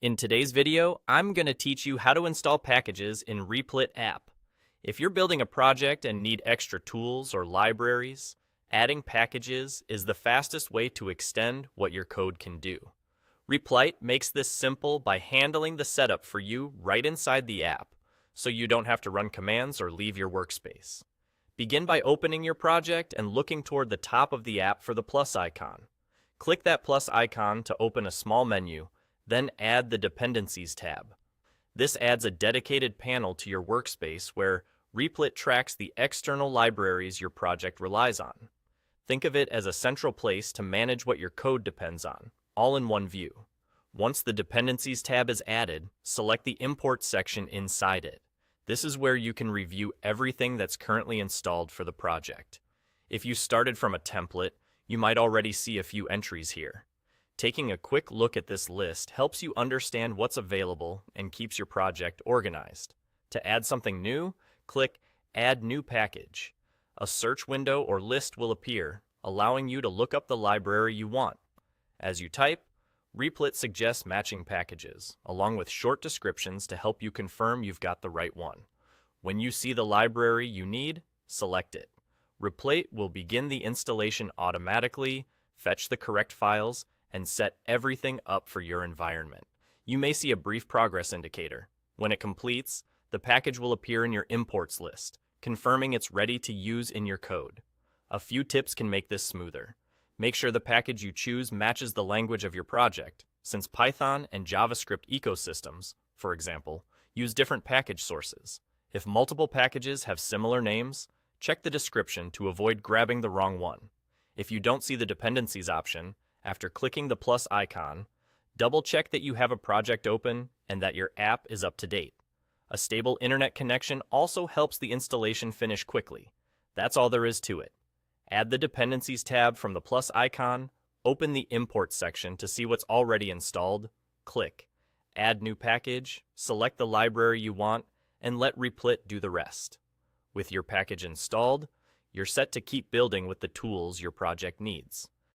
In today's video, I'm going to teach you how to install packages in Replit app. If you're building a project and need extra tools or libraries, adding packages is the fastest way to extend what your code can do. Replit makes this simple by handling the setup for you right inside the app, so you don't have to run commands or leave your workspace. Begin by opening your project and looking toward the top of the app for the plus icon. Click that plus icon to open a small menu, then add the Dependencies tab. This adds a dedicated panel to your workspace where Replit tracks the external libraries your project relies on. Think of it as a central place to manage what your code depends on, all in one view. Once the Dependencies tab is added, select the Import section inside it. This is where you can review everything that's currently installed for the project. If you started from a template, you might already see a few entries here. Taking a quick look at this list helps you understand what's available and keeps your project organized. To add something new, click Add New Package. A search window or list will appear, allowing you to look up the library you want. As you type, Replit suggests matching packages, along with short descriptions to help you confirm you've got the right one. When you see the library you need, select it. Replit will begin the installation automatically, fetch the correct files, and set everything up for your environment. You may see a brief progress indicator. When it completes, the package will appear in your imports list, confirming it's ready to use in your code. A few tips can make this smoother. Make sure the package you choose matches the language of your project, since Python and JavaScript ecosystems, for example, use different package sources. If multiple packages have similar names, check the description to avoid grabbing the wrong one. If you don't see the dependencies option, after clicking the plus icon, double-check that you have a project open and that your app is up to date. A stable internet connection also helps the installation finish quickly. That's all there is to it. Add the Dependencies tab from the plus icon, open the Import section to see what's already installed, click Add New Package, select the library you want, and let Replit do the rest. With your package installed, you're set to keep building with the tools your project needs.